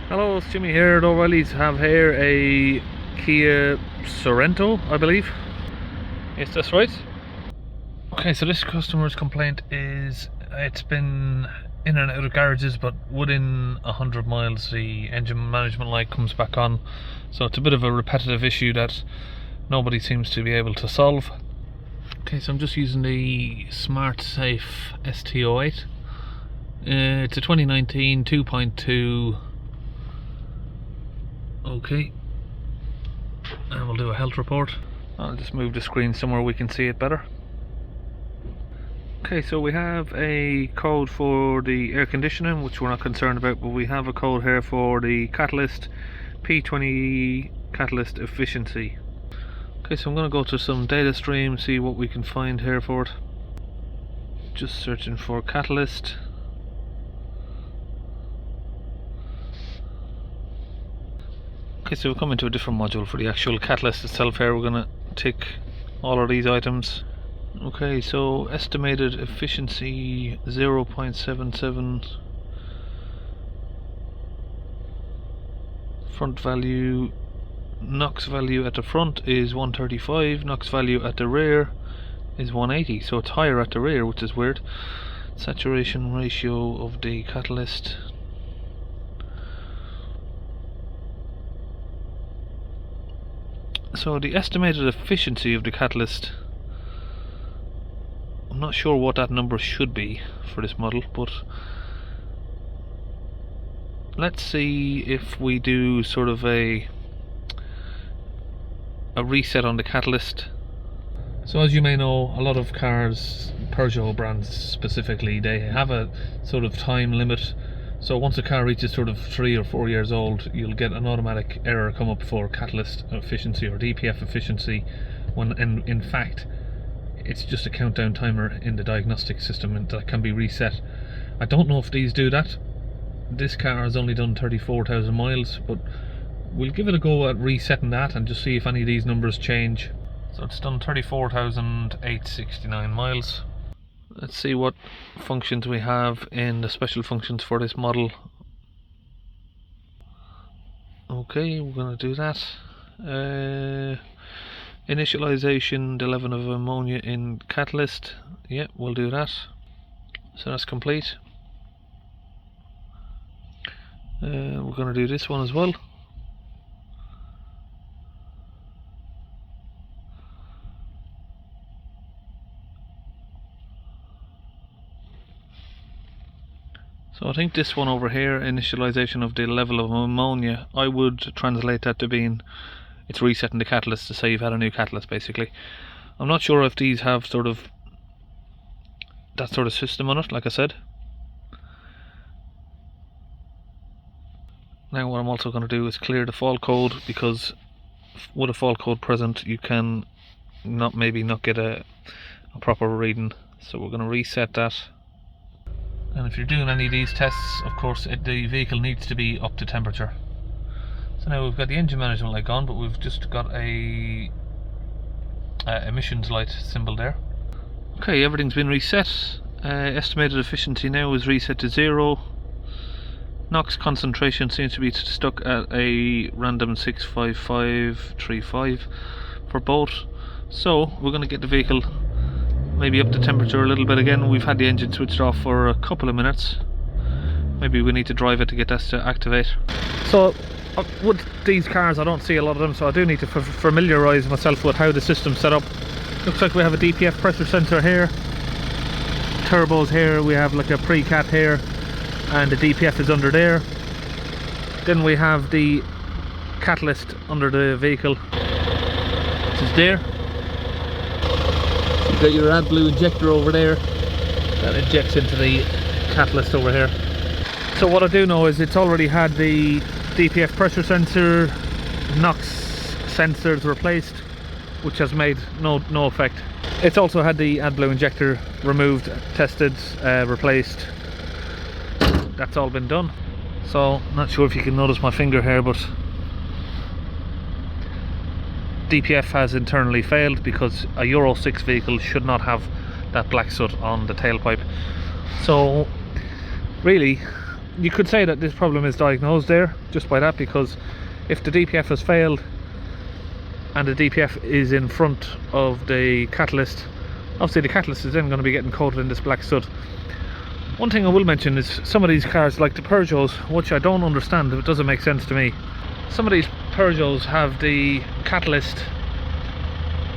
Hello, it's Jimmy here at O'Reilly's. Have here a Kia Sorento, I believe. Is this right? Okay, so this customer's complaint is it's been in and out of garages, but within 100 miles the engine management light comes back on. So it's a bit of a repetitive issue that nobody seems to be able to solve. Okay, so I'm just using the SmartSafe ST08. It's a 2019 2.2. Okay, and we'll do a health report. I'll just move the screen somewhere we can see it better. Okay, so we have a code for the air conditioning, which we're not concerned about, but we have a code here for the catalyst, P20EE00 catalyst efficiency. Okay, so I'm going to go to some data stream, see what we can find here for it. Just searching for catalyst. Okay, so we'll come into a different module for the actual catalyst itself here. We're going to tick all of these items. Okay, so estimated efficiency 0.77, front value, NOX value at the front is 135, NOX value at the rear is 180, so it's higher at the rear, which is weird. Saturation ratio of the catalyst, so the estimated efficiency of the catalyst, I'm not sure what that number should be for this model, but let's see if we do sort of a reset on the catalyst. So as you may know, a lot of cars, Peugeot brands specifically, they have a sort of time limit. So once a car reaches sort of 3 or 4 years old, you'll get an automatic error come up for catalyst efficiency or DPF efficiency, when in fact it's just a countdown timer in the diagnostic system and that can be reset. I don't know if these do that. This car has only done 34,000 miles, but we'll give it a go at resetting that and just see if any of these numbers change. So it's done 34,869 miles. Let's see what functions we have in the special functions for this model. Okay, we're going to do that. Initialization, the level of ammonia in catalyst. Yeah, we'll do that. So that's complete. We're going to do this one as well. So I think this one over here, initialization of the level of ammonia, I would translate that to being it's resetting the catalyst to say you've had a new catalyst, basically. I'm not sure if these have sort of that sort of system on it, like I said. Now what I'm also going to do is clear the fault code, because with a fault code present you can maybe not get a proper reading. So we're going to reset that. And if you're doing any of these tests, of course the vehicle needs to be up to temperature. So now we've got the engine management light on, but we've just got a emissions light symbol there. Okay, everything's been reset. Estimated efficiency now is reset to 0. NOx concentration seems to be stuck at a random 65535 for both. So we're going to get the vehicle maybe up to temperature a little bit again. We've had the engine switched off for a couple of minutes. Maybe we need to drive it to get that to activate. So with these cars I don't see a lot of them, so I do need to familiarise myself with how the system's set up. Looks like we have a DPF pressure sensor here, turbos here, we have like a pre-cat here, and the DPF is under there. Then we have the catalyst under the vehicle, which is there. You've got your AdBlue injector over there that injects into the catalyst over here. So what I do know is it's already had the DPF pressure sensor, NOx sensors replaced, which has made no effect. It's also had the AdBlue injector removed, tested, replaced. That's all been done. So not sure if you can notice my finger here, but DPF has internally failed because a Euro 6 vehicle should not have that black soot on the tailpipe. So really, you could say that this problem is diagnosed there just by that, because if the DPF has failed and the DPF is in front of the catalyst, obviously the catalyst is then going to be getting coated in this black soot. One thing I will mention is some of these cars, like the Peugeots, which I don't understand, it doesn't make sense to me. Some of these Peugeots have the catalyst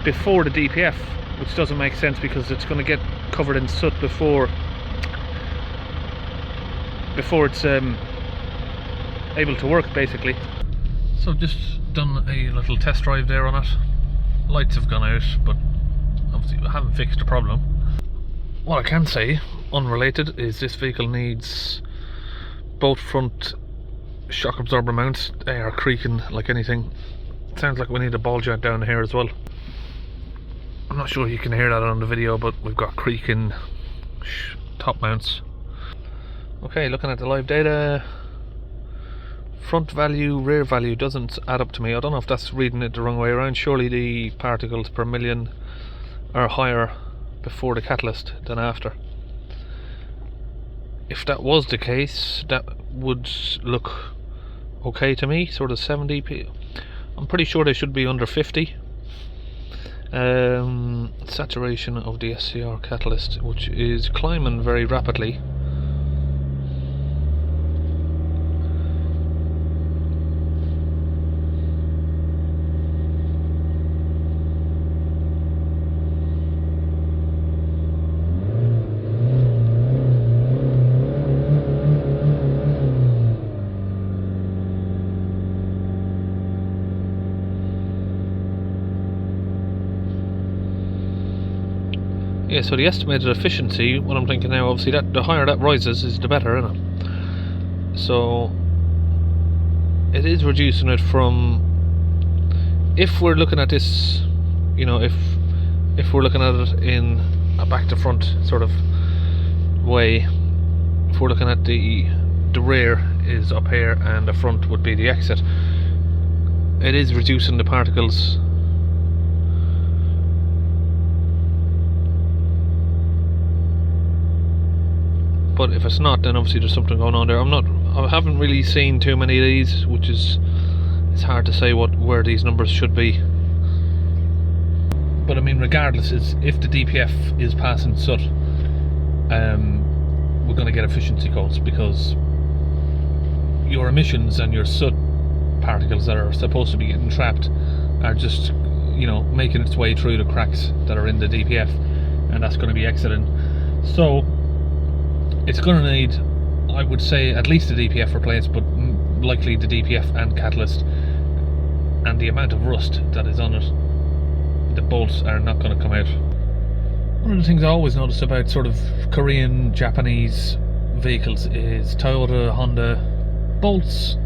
before the DPF, which doesn't make sense because it's going to get covered in soot before it's able to work, basically. So I've just done a little test drive there on it. Lights have gone out, but obviously I haven't fixed the problem. What I can say, unrelated, is this vehicle needs both front shock absorber mounts. They are creaking like anything. It sounds like we need a ball joint down here as well. I'm not sure you can hear that on the video, but we've got creaking top mounts. Okay, looking at the live data, front value, rear value doesn't add up to me. I don't know if that's reading it the wrong way around. Surely the particles per million are higher before the catalyst than after. If that was the case, that would look okay to me, sort of 70. I'm pretty sure they should be under 50. Saturation of the SCR catalyst, which is climbing very rapidly. Yeah, so the estimated efficiency, what I'm thinking now, obviously that the higher that rises is the better, isn't it? So it is reducing it from, if we're looking at this, you know, if we're looking at it in a back to front sort of way, if we're looking at the rear is up here and the front would be the exit, it is reducing the particles. But if it's not, then obviously there's something going on there. I haven't really seen too many of these, which is, it's hard to say where these numbers should be. But I mean, regardless, if the DPF is passing soot, we're going to get efficiency calls, because your emissions and your soot particles that are supposed to be getting trapped are just, you know, making its way through the cracks that are in the DPF, and that's going to be exiting. So it's going to need, I would say, at least the DPF replaced, but likely the DPF and catalyst, and the amount of rust that is on it, the bolts are not going to come out. One of the things I always notice about sort of Korean, Japanese vehicles is Toyota, Honda, bolts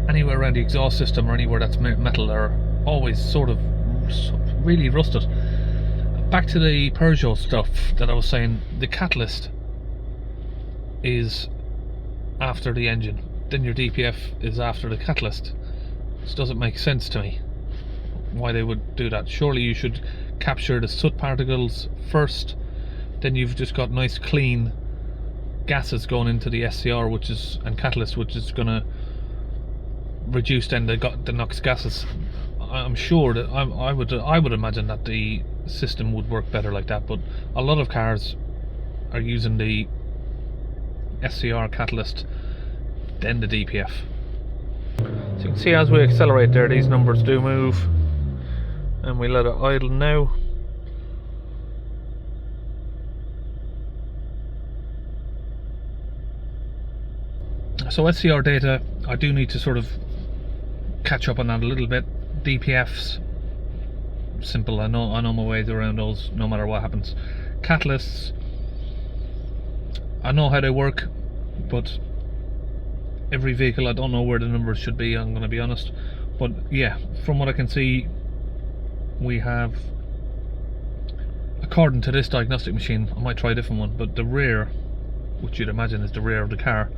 anywhere around the exhaust system or anywhere that's metal are always sort of really rusted. Back to the Peugeot stuff that I was saying, the catalyst is after the engine, then your DPF is after the catalyst. This doesn't make sense to me why they would do that. Surely you should capture the soot particles first, then you've just got nice clean gases going into the SCR, which is, and catalyst, which is going to reduce then the NOx gases. I'm sure that I would imagine that the system would work better like that, but a lot of cars are using the SCR catalyst then the DPF. So you can see as we accelerate there, these numbers do move, and we let it idle now. So SCR data, I do need to sort of catch up on that a little bit. DPFs, simple, I know my ways around those no matter what happens. Catalysts, I know how they work, but every vehicle I don't know where the numbers should be, I'm going to be honest. But yeah, from what I can see, we have, according to this diagnostic machine, I might try a different one, but the rear, which you'd imagine is the rear of the car,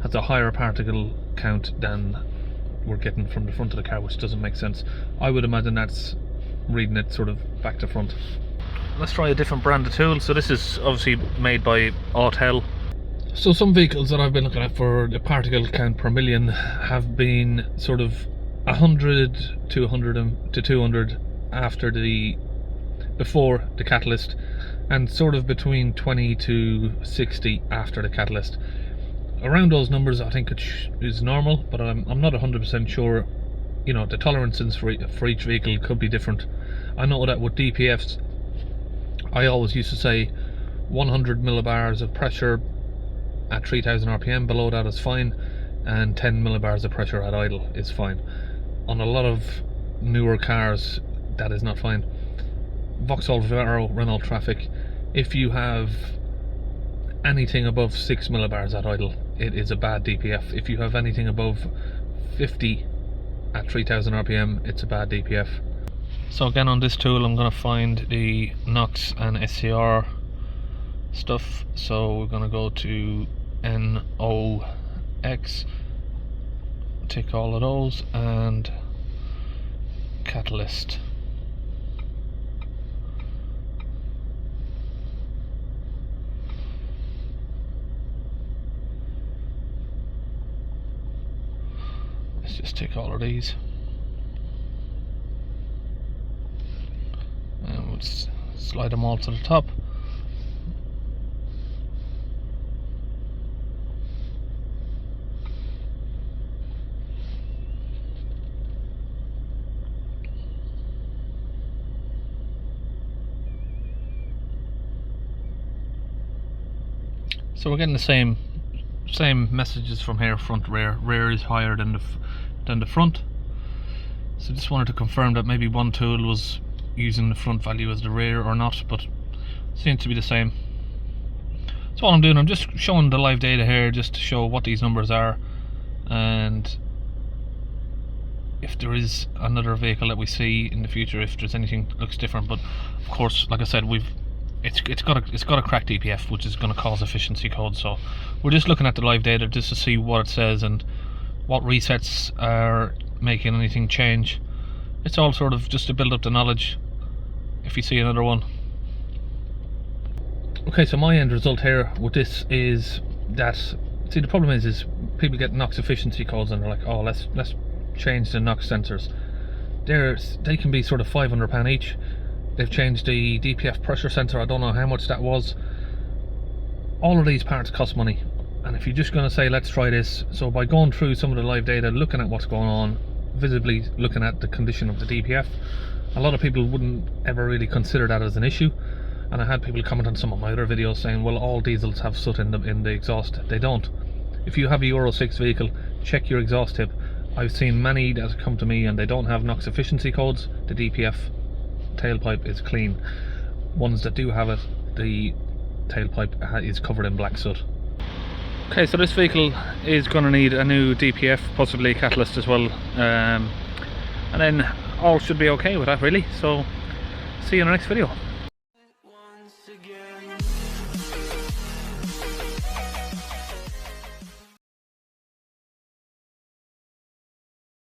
has a higher particle count than we're getting from the front of the car, which doesn't make sense. I would imagine that's reading it sort of back to front. let's try a different brand of tool. So this is obviously made by Autel. So some vehicles that I've been looking at for the particle count per million have been sort of 100 to 100 to 200 before the catalyst, and sort of between 20 to 60 after the catalyst. Around those numbers I think is normal, but I'm not 100% sure. You know, the tolerances for each vehicle could be different. I know that with DPFs, I always used to say 100 millibars of pressure at 3000 RPM, below that is fine, and 10 millibars of pressure at idle is fine. On a lot of newer cars, that is not fine. Vauxhall Vero, Renault Traffic, if you have anything above 6 millibars at idle, it is a bad DPF. If you have anything above 50 at 3000 RPM, it's a bad DPF. So again, on this tool I'm going to find the NOX and SCR stuff. So we're going to go to NOX, tick all of those, and catalyst. Let's just tick all of these, and we'll slide them all to the top. So we're getting the same messages from here, front, rear. Rear is higher than the front. So just wanted to confirm that maybe one tool was using the front value as the rear or not, but seems to be the same. So all I'm doing, I'm just showing the live data here just to show what these numbers are, and if there is another vehicle that we see in the future, if there's anything that looks different. But of course, like I said, it's got a cracked DPF, which is going to cause efficiency codes. So we're just looking at the live data just to see what it says and what resets are making anything change. It's all sort of just to build up the knowledge if you see another one. Okay, so my end result here with this is that, see, the problem is people get NOx efficiency codes and they're like, oh, let's change the NOx sensors. They can be sort of £500 each. They've changed the DPF pressure sensor, I don't know how much that was. All of these parts cost money, and if you're just going to say let's try this, so by going through some of the live data, looking at what's going on, visibly looking at the condition of the DPF, a lot of people wouldn't ever really consider that as an issue. And I had people comment on some of my other videos saying, well, all diesels have soot in the exhaust. They don't. If you have a Euro 6 vehicle, check your exhaust tip. I've seen many that come to me and they don't have NOx efficiency codes. The DPF tailpipe is clean. Ones that do have it, the tailpipe is covered in black soot. Okay, so this vehicle is going to need a new DPF, possibly a catalyst as well, and then all should be okay with that really. So see you in the next video.